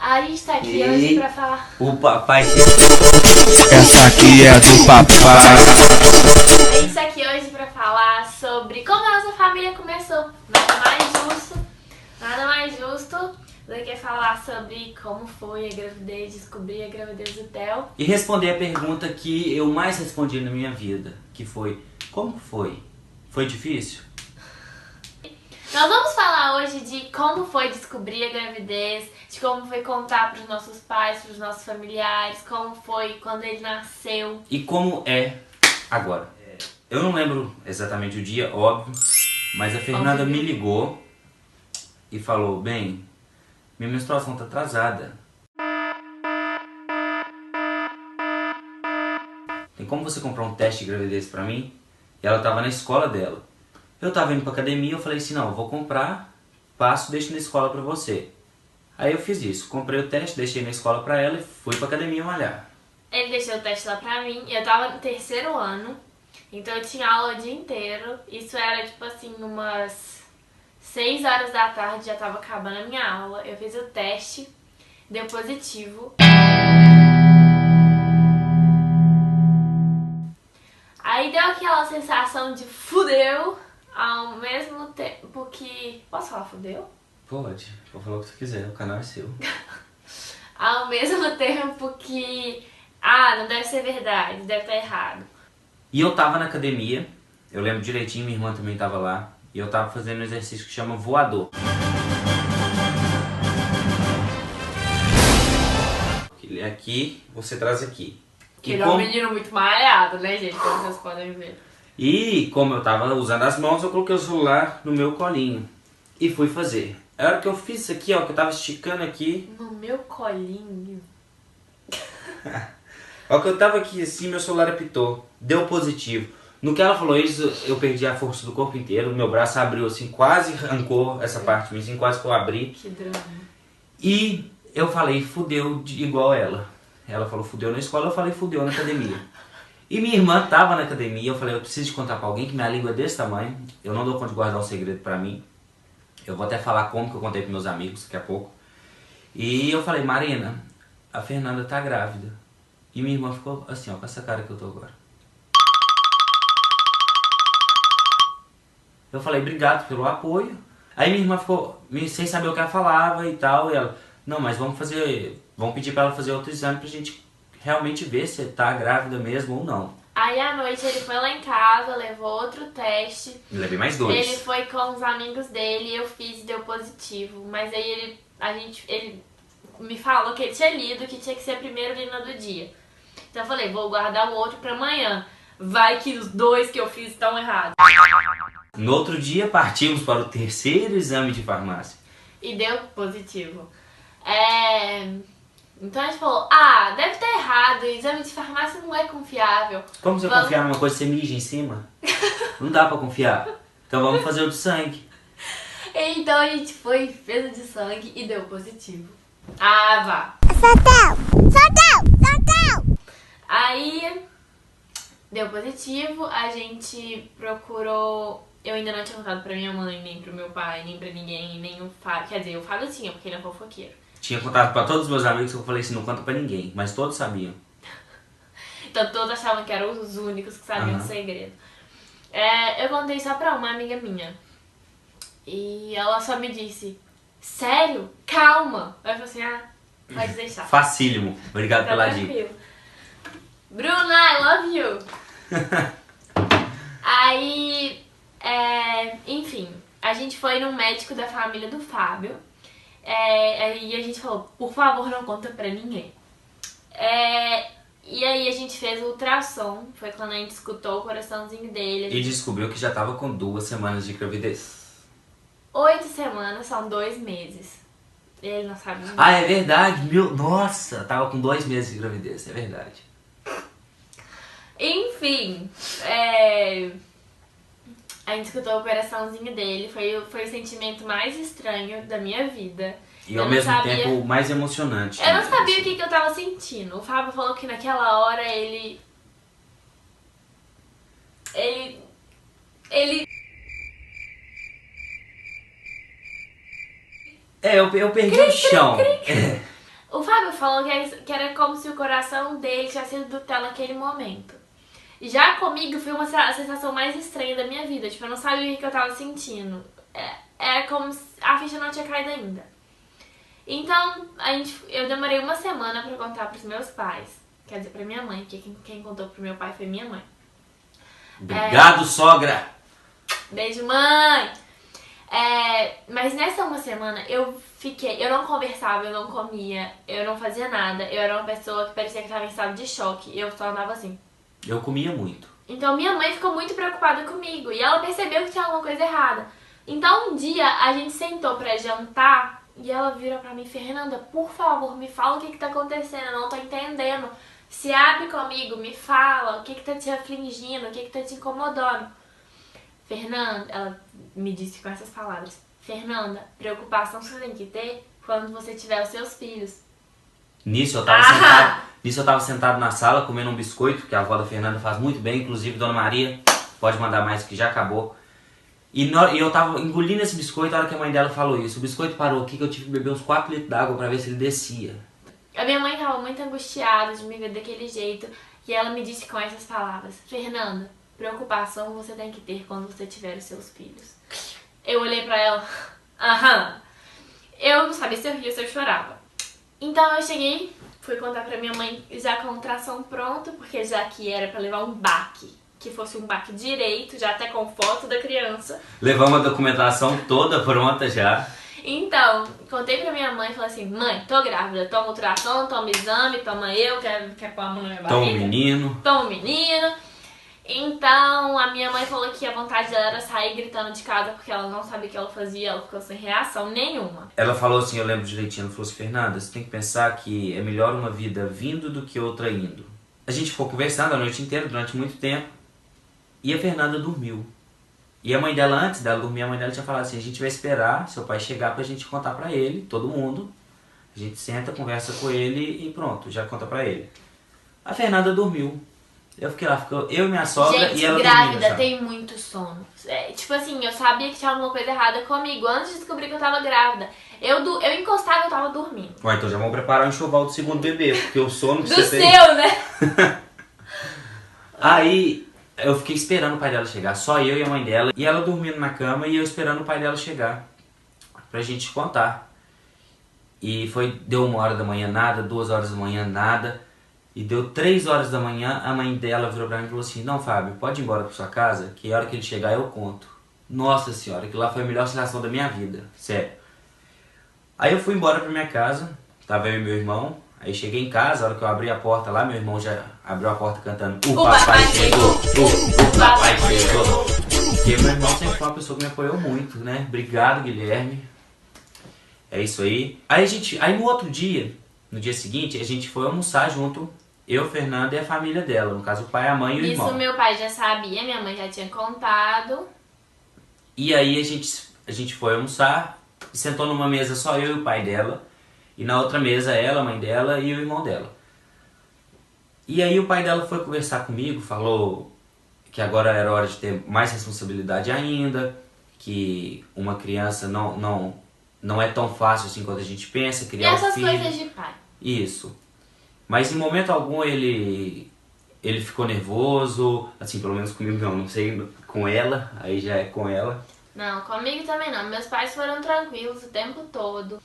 A gente tá aqui hoje pra falar. O papai. Essa aqui é do papai. A gente tá aqui hoje pra falar sobre como a nossa família começou. Nada mais justo do que falar sobre como foi a gravidez, descobrir a gravidez do Theo. E responder a pergunta que eu mais respondi na minha vida, que foi: como foi? Foi difícil? Nós vamos falar hoje de como foi descobrir a gravidez, de como foi contar para os nossos pais, para os nossos familiares, como foi quando ele nasceu. E como é agora. Eu não lembro exatamente o dia, óbvio, mas a Fernanda me ligou e falou: bem, minha menstruação tá atrasada. Tem como você comprar um teste de gravidez pra mim? E ela tava na escola dela. Eu tava indo pra academia, eu falei assim: não, eu vou comprar, passo, deixo na escola pra você. Aí eu fiz isso, comprei o teste, deixei na escola pra ela e fui pra academia malhar. Ele deixou o teste lá pra mim, eu tava no 3º ano, então eu tinha aula o dia inteiro. Isso era tipo assim, umas 6 horas da tarde, já tava acabando a minha aula. Eu fiz o teste, deu positivo. Aí deu aquela sensação de fudeu, ao mesmo tempo que... Posso falar fudeu? Pode falar o que você quiser, o canal é seu. Ao mesmo tempo que... não deve ser verdade, deve estar errado. E eu tava na academia, eu lembro direitinho, minha irmã também tava lá. E eu tava fazendo um exercício que chama voador. Ele é aqui, você traz aqui. Ele é um menino muito malhado, né, gente? Como vocês podem ver. E como eu tava usando as mãos, eu coloquei o celular no meu colinho e fui fazer. A hora que eu fiz isso aqui, ó, que eu tava esticando aqui... No meu colinho? Ó, que eu tava aqui assim, meu celular apitou. Deu positivo. No que ela falou isso, eu perdi a força do corpo inteiro. Meu braço abriu assim, quase arrancou essa parte de mim, assim, quase que eu abri. Que drama. E eu falei, fudeu igual ela. Ela falou, fudeu na escola, eu falei, fudeu na academia. E minha irmã tava na academia, eu falei, eu preciso de contar pra alguém que minha língua é desse tamanho. Eu não dou conta de guardar um segredo pra mim. Eu vou até falar como que eu contei pros meus amigos daqui a pouco. E eu falei, Marina, a Fernanda tá grávida. E minha irmã ficou assim, ó, com essa cara que eu tô agora. Eu falei, obrigado pelo apoio. Aí minha irmã ficou sem saber o que ela falava e tal. E ela, não, mas vamos pedir pra ela fazer outro exame pra gente realmente ver se tá grávida mesmo ou não. Aí à noite ele foi lá em casa, levou outro teste. Levei mais 2. Ele foi com os amigos dele, eu fiz e deu positivo. Mas aí ele me falou que ele tinha lido que tinha que ser a primeira urina do dia. Então eu falei, vou guardar o outro pra amanhã. Vai que os 2 que eu fiz estão errados. No outro dia partimos para o 3º exame de farmácia. E deu positivo. Então a gente falou, deve estar errado, o exame de farmácia não é confiável. Como você confiar numa coisa que você mija em cima? Não dá pra confiar. Então vamos fazer o de sangue. Então a gente foi, fez o de sangue e deu positivo. Vá. Aí deu positivo, a gente procurou. Eu ainda não tinha contado pra minha mãe, nem pro meu pai, nem pra ninguém, nem o Fábio. Quer dizer, o Fábio tinha, porque ele é fofoqueiro. Tinha contado pra todos os meus amigos que eu falei assim, não conta pra ninguém. Mas todos sabiam. Então todos achavam que eram os únicos que sabiam o segredo. Eu contei só pra uma amiga minha. E ela só me disse, sério? Calma. Aí eu falei assim, pode deixar. Facílimo. Obrigado pela dica. Tranquilo. Bruna, I love you. Aí, enfim, a gente foi num médico da família do Fábio. E a gente falou, por favor, não conta pra ninguém. E aí a gente fez o ultrassom. Foi quando a gente escutou o coraçãozinho dele. E descobriu que já tava com 2 semanas de gravidez. 8 semanas, são 2 meses. Ele não sabe nada. É verdade. Nossa, tava com 2 meses de gravidez, é verdade. Enfim, a gente escutou o coraçãozinho dele. Foi o sentimento mais estranho da minha vida. E ao mesmo tempo o mais emocionante. Eu não sabia o que eu tava sentindo. O Fábio falou que naquela hora ele eu perdi o chão. O Fábio falou que era como se o coração dele tivesse sido do Theo naquele momento. Já comigo foi a sensação mais estranha da minha vida. Tipo, eu não sabia o que eu tava sentindo. Era como se a ficha não tinha caído ainda. Então, eu demorei uma semana pra contar pros meus pais. Quer dizer, pra minha mãe, porque quem contou pro meu pai foi minha mãe. Obrigado, sogra! Beijo, mãe! Mas nessa uma semana eu não conversava, eu não comia, eu não fazia nada. Eu era uma pessoa que parecia que estava em estado de choque e eu só andava assim. Eu comia muito. Então minha mãe ficou muito preocupada comigo e ela percebeu que tinha alguma coisa errada. Então um dia a gente sentou pra jantar e ela virou pra mim: Fernanda, por favor, me fala o que tá acontecendo, eu não tô entendendo. Se abre comigo, me fala, o que tá te afligindo, o que tá te incomodando. Fernanda, ela me disse com essas palavras: Fernanda, preocupação você tem que ter quando você tiver os seus filhos. Nisso eu tava sentado na sala comendo um biscoito, que a avó da Fernanda faz muito bem, inclusive Dona Maria, pode mandar mais que já acabou. E eu tava engolindo esse biscoito, a hora que a mãe dela falou isso. O biscoito parou aqui que eu tive que beber uns 4 litros d'água pra ver se ele descia. A minha mãe tava muito angustiada de me ver daquele jeito e ela me disse com essas palavras: Fernanda, preocupação você tem que ter quando você tiver os seus filhos. Eu olhei pra ela, aham. Eu não sabia se eu ria ou se eu chorava. Então eu cheguei, fui contar pra minha mãe já com o ultrassom pronto, porque já que era pra levar um baque, que fosse um baque direito, já até com foto da criança. Levamos a documentação toda pronta já. Então, contei pra minha mãe e falei assim: mãe, tô grávida, toma ultrassom, toma exame, toma quer pôr a mão na minha barriga. Toma um menino. Toma um menino. Então, a minha mãe falou que a vontade dela era sair gritando de casa porque ela não sabia o que ela fazia, ela ficou sem reação nenhuma. Ela falou assim, eu lembro direitinho, ela falou assim: Fernanda, você tem que pensar que é melhor uma vida vindo do que outra indo. A gente ficou conversando a noite inteira, durante muito tempo, e a Fernanda dormiu. E a mãe dela, antes dela dormir, a mãe dela tinha falado assim: a gente vai esperar seu pai chegar pra gente contar pra ele, todo mundo. A gente senta, conversa com ele e pronto, já conta pra ele. A Fernanda dormiu. Eu fiquei lá, ficou eu e minha sogra gente, e ela grávida dormindo, tem muito sono. Tipo assim, eu sabia que tinha alguma coisa errada comigo antes de descobrir que eu tava grávida. Eu encostava e eu tava dormindo. Ué, então já vamos preparar o enxoval do segundo bebê, porque o sono que Do você tem... seu, né? Aí eu fiquei esperando o pai dela chegar, só eu e a mãe dela. E ela dormindo na cama e eu esperando o pai dela chegar pra gente contar. E deu 1h da manhã nada, 2h da manhã nada. E deu 3h da manhã, a mãe dela virou pra mim e falou assim: não, Fábio, pode ir embora pra sua casa, que a hora que ele chegar eu conto. Nossa senhora, que lá foi a melhor sensação da minha vida, sério. Aí eu fui embora pra minha casa, tava eu e meu irmão. Aí cheguei em casa, a hora que eu abri a porta lá, meu irmão já abriu a porta cantando: o papai chegou, o papai chegou. Porque meu irmão sempre foi uma pessoa que me apoiou muito, né? Obrigado, Guilherme. É isso aí. Aí no outro dia, no dia seguinte, a gente foi almoçar junto, eu, Fernanda e a família dela, no caso o pai, a mãe e o irmão. Isso meu pai já sabia, minha mãe já tinha contado. E aí a gente foi almoçar, sentou numa mesa só eu e o pai dela, e na outra mesa ela, a mãe dela e o irmão dela. E aí o pai dela foi conversar comigo, falou que agora era hora de ter mais responsabilidade ainda, que uma criança não é tão fácil assim quanto a gente pensa, criar um filho. E essas coisas de pai. Isso. Mas em momento algum ele ficou nervoso, assim, pelo menos comigo não sei com ela, aí já é com ela. Não, comigo também não. Meus pais foram tranquilos o tempo todo.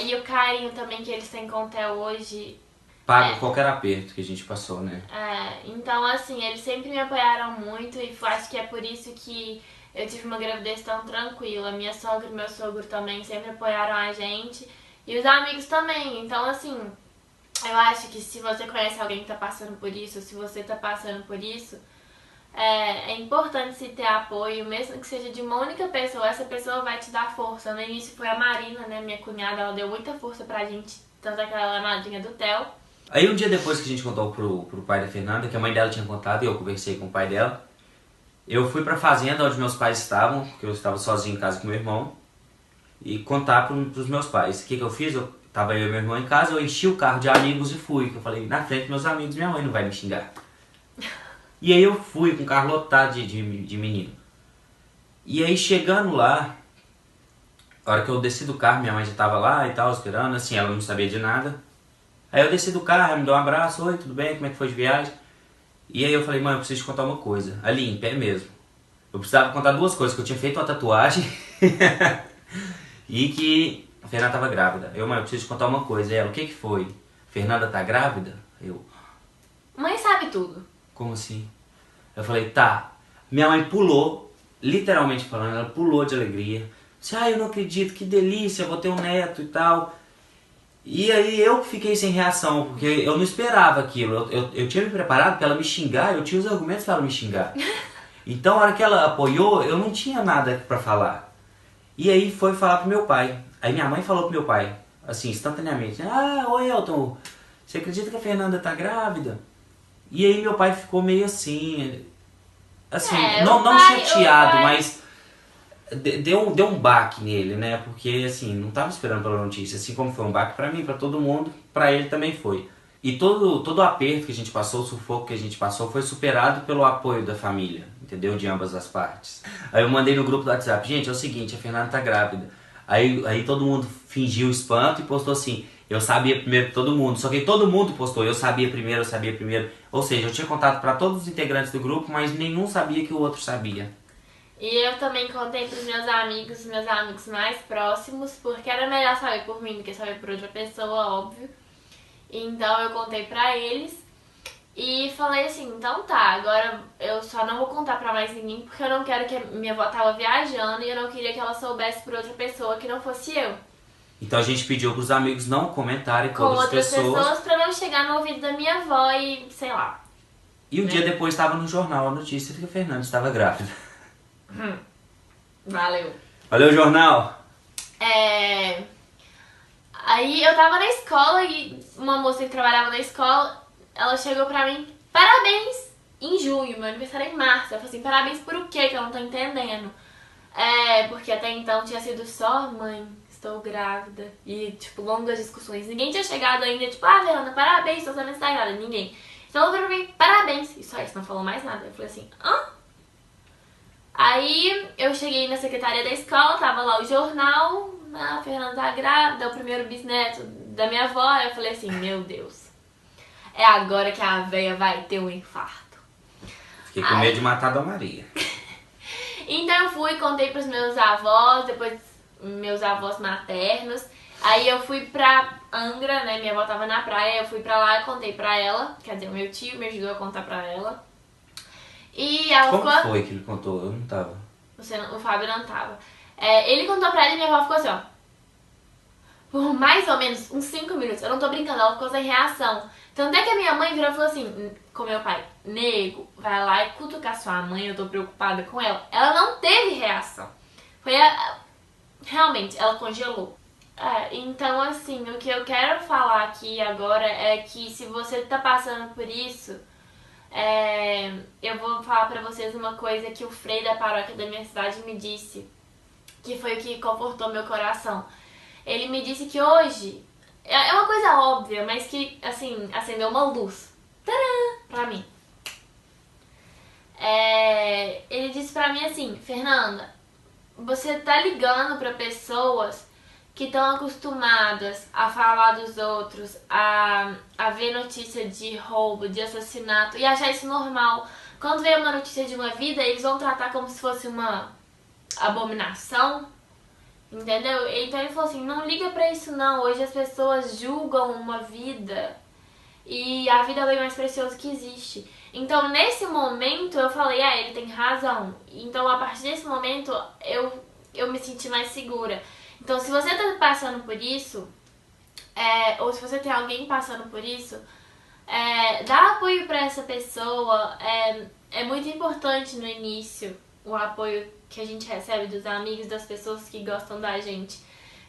E o carinho também que eles têm com até hoje. Paga qualquer aperto que a gente passou, né? Então assim, eles sempre me apoiaram muito e acho que é por isso que eu tive uma gravidez tão tranquila. Minha sogra e meu sogro também sempre apoiaram a gente. E os amigos também. Então assim, eu acho que se você conhece alguém que tá passando por isso, se você tá passando por isso, é importante se ter apoio, mesmo que seja de uma única pessoa. Essa pessoa vai te dar força. No início foi a Marina, né, minha cunhada, ela deu muita força pra gente, tanto é que ela é madrinha do Theo. Aí um dia depois que a gente contou pro pai da Fernanda, que a mãe dela tinha contado e eu conversei com o pai dela, eu fui pra fazenda onde meus pais estavam, porque eu estava sozinho em casa com meu irmão, e contar pros meus pais. O que eu fiz? Tava eu e meu irmão em casa, eu enchi o carro de amigos e fui. Eu falei, na frente dos meus amigos, minha mãe não vai me xingar. E aí eu fui com o carro lotado de menino. E aí chegando lá, A hora que eu desci do carro, minha mãe já tava lá e tal, esperando, assim, ela não sabia de nada. Aí eu desci do carro, ela me deu um abraço, oi, tudo bem, como é que foi de viagem? E aí eu falei, mãe, eu preciso te contar uma coisa, ali, em pé mesmo. Eu precisava contar duas coisas, que eu tinha feito uma tatuagem e que a Fernanda tava grávida. Eu, mãe, eu preciso te contar uma coisa. E ela, o que que foi? Fernanda tá grávida? Eu, Mãe sabe tudo. como assim? Eu falei, tá. Minha mãe pulou, literalmente falando, ela pulou de alegria. Disse, eu não acredito, que delícia, vou ter um neto e tal. E aí eu fiquei sem reação, porque eu não esperava aquilo. Eu tinha me preparado pra ela me xingar, eu tinha os argumentos pra ela me xingar. Então, a hora que ela apoiou, eu não tinha nada pra falar. E aí foi falar pro meu pai. Aí minha mãe falou pro meu pai, assim, instantaneamente. Oi Elton, você acredita que a Fernanda tá grávida? E aí meu pai ficou meio assim, não chateado, mas deu um baque nele, né? Porque assim, não tava esperando pela notícia. Assim como foi um baque pra mim, pra todo mundo, pra ele também foi. E todo o aperto que a gente passou, o sufoco que a gente passou, foi superado pelo apoio da família, entendeu? De ambas as partes. Aí eu mandei no grupo do WhatsApp, gente, é o seguinte, a Fernanda tá grávida. Aí todo mundo fingiu espanto e postou assim, eu sabia primeiro que todo mundo. Só que todo mundo postou, eu sabia primeiro. Ou seja, eu tinha contato pra todos os integrantes do grupo, mas nenhum sabia que o outro sabia. E eu também contei pros meus amigos mais próximos, porque era melhor saber por mim do que saber por outra pessoa, óbvio. Então eu contei pra eles e falei assim, então tá, agora eu só não vou contar pra mais ninguém porque eu não quero que a minha avó tava viajando e eu não queria que ela soubesse por outra pessoa que não fosse eu. Então a gente pediu pros amigos não comentarem com outras pessoas pra não chegar no ouvido da minha avó e sei lá. E um dia depois estava no jornal a notícia de que a Fernanda estava grávida. Valeu. Valeu, jornal! Aí eu tava na escola e uma moça que trabalhava na escola, ela chegou pra mim, parabéns, em junho, meu aniversário é em março. Ela falou assim, parabéns por o quê? Que eu não tô entendendo. Porque até então tinha sido só, mãe, estou grávida. E, tipo, longas discussões. Ninguém tinha chegado ainda, tipo, Fernanda, parabéns, tô sabendo que você tá grávida. Ninguém. Então ela falou pra mim, parabéns. E só isso, não falou mais nada. Eu falei assim, hã? Aí eu cheguei na secretaria da escola, tava lá o jornal, a Fernanda tá grávida, o primeiro bisneto da minha avó. Aí eu falei assim, meu Deus, é agora que a véia vai ter um infarto. Fiquei com medo de matar a Dona Maria. Então eu fui, contei pros meus avós, depois meus avós maternos. Aí eu fui pra Angra, né, minha avó tava na praia, eu fui pra lá e contei pra ela. Quer dizer, o meu tio me ajudou a contar pra ela. E ela Como ficou... foi que ele contou? Eu não tava. O Fábio não tava. Ele contou pra ela e minha avó ficou assim, ó. Por mais ou menos uns 5 minutos. Eu não tô brincando, ela ficou sem reação. Tanto é que a minha mãe virou e falou assim, com meu pai, nego, vai lá e cutucar sua mãe, eu tô preocupada com ela. Ela não teve reação. Realmente, ela congelou. Então assim, o que eu quero falar aqui agora é que se você tá passando por isso, eu vou falar pra vocês uma coisa que o Frei da paróquia da minha cidade me disse, que foi o que confortou meu coração. Ele me disse que hoje, é uma coisa óbvia, mas que, assim, acendeu uma luz. Tcharam! Pra mim. Ele disse pra mim assim, Fernanda, você tá ligando pra pessoas que estão acostumadas a falar dos outros, a ver notícia de roubo, de assassinato e achar isso normal. Quando vem uma notícia de uma vida, eles vão tratar como se fosse uma abominação, entendeu? Então ele falou assim, não liga pra isso não, hoje as pessoas julgam uma vida e a vida é bem mais preciosa que existe. Então nesse momento eu falei, ele tem razão. Então a partir desse momento eu me senti mais segura. Então se você tá passando por isso, ou se você tem alguém passando por isso, dá apoio pra essa pessoa. É muito importante no início o apoio que a gente recebe dos amigos, das pessoas que gostam da gente.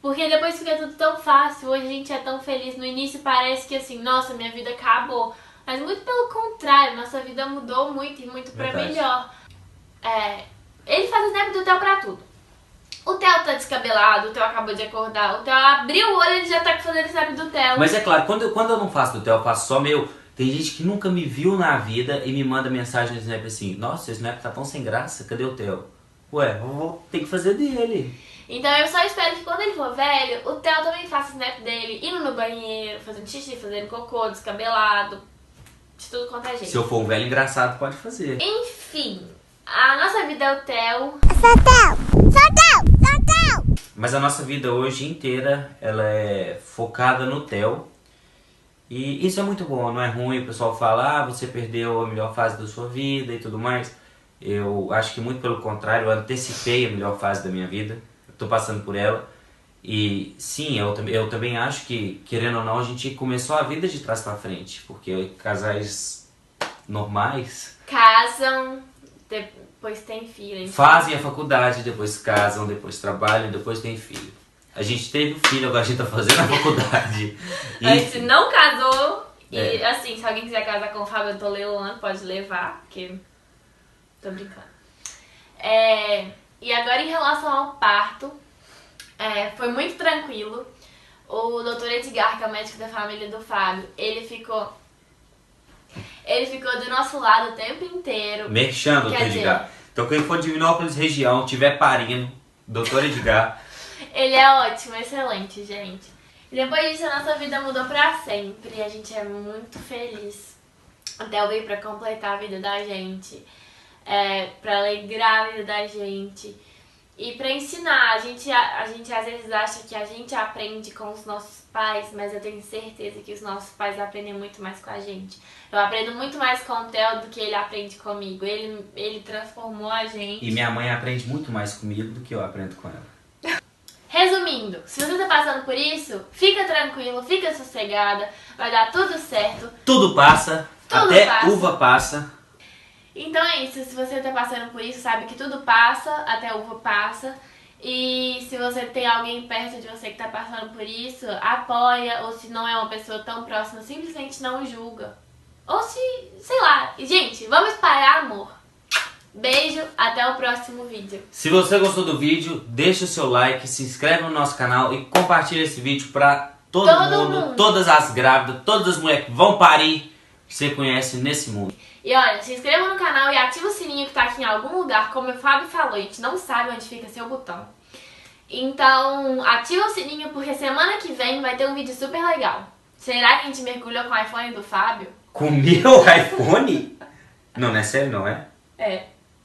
Porque depois fica tudo tão fácil, hoje a gente é tão feliz. No início parece que assim, nossa, minha vida acabou. Mas muito pelo contrário, nossa vida mudou muito e muito pra melhor. Ele faz snap do Theo pra tudo. O Theo tá descabelado, o Theo acabou de acordar, o Theo abriu o olho e ele já tá fazendo snap do Theo. Mas é claro, quando eu não faço do Theo, eu faço só meu. Tem gente que nunca me viu na vida e me manda mensagem no Snap assim, nossa, o Snap tá tão sem graça, cadê o Theo? Ué, eu vou ter que fazer dele. Então eu só espero que quando ele for velho, o Theo também faça o snap dele, indo no banheiro, fazendo xixi, fazendo cocô, descabelado, de tudo quanto é jeito. Se eu for um velho engraçado, pode fazer. Enfim, a nossa vida é o Theo. Mas a nossa vida hoje inteira, ela é focada no Theo. E isso é muito bom, não é ruim. O pessoal fala, você perdeu a melhor fase da sua vida e tudo mais. Eu acho que muito pelo contrário, eu antecipei a melhor fase da minha vida. Estou passando por ela. E sim, eu também acho que, querendo ou não, a gente começou a vida de trás pra frente. Porque casais normais Casam, depois tem filho. fazem a faculdade, depois casam, depois trabalham, depois tem filho. A gente teve filho, agora a gente tá fazendo a faculdade. A gente não casou. E É. assim, se alguém quiser casar com o Fábio, eu tô leilando, pode levar, porque... Tô brincando. E agora em relação ao parto, foi muito tranquilo. O doutor Edgar, que é o médico da família do Fábio, ele ficou do nosso lado o tempo inteiro. Merchan, doutor Quer dizer- Edgar. Então quem for de Divinópolis região, tiver parindo, doutor Edgar. Ele é ótimo, excelente, gente. E depois disso a nossa vida mudou pra sempre e a gente é muito feliz. Até eu veio pra completar a vida da gente, pra alegrar a vida da gente e pra ensinar. A gente às vezes acha que a gente aprende com os nossos pais, mas eu tenho certeza que os nossos pais aprendem muito mais com a gente. Eu aprendo muito mais com o Theo do que ele aprende comigo. Ele transformou a gente. E minha mãe aprende muito mais comigo do que eu aprendo com ela. Resumindo, se você tá passando por isso, fica tranquilo, fica sossegada, vai dar tudo certo. Tudo passa, Tudo até passa. uva passa. Então é isso, se você tá passando por isso, sabe que tudo passa, até a uva passa. E se você tem alguém perto de você que tá passando por isso, apoia, ou se não é uma pessoa tão próxima, simplesmente não julga. Ou se, sei lá, gente, vamos espalhar amor. Beijo, até o próximo vídeo. Se você gostou do vídeo, deixa o seu like, se inscreve no nosso canal e compartilha esse vídeo pra todo mundo, todas as grávidas, todas as mulheres que vão parir, que você conhece nesse mundo. E olha, se inscreva no canal e ativa o sininho que tá aqui em algum lugar, como o Fábio falou, a gente não sabe onde fica seu botão. Então, ativa o sininho porque semana que vem vai ter um vídeo super legal. Será que a gente mergulhou com o iPhone do Fábio? Com meu iPhone? Não é sério, não é? É.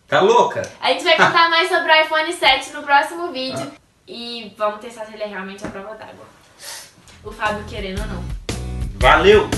Tá louca? A gente vai contar mais sobre o iPhone 7 no próximo vídeo. E vamos testar se ele é realmente a prova d'água. O Fábio querendo ou não. Valeu!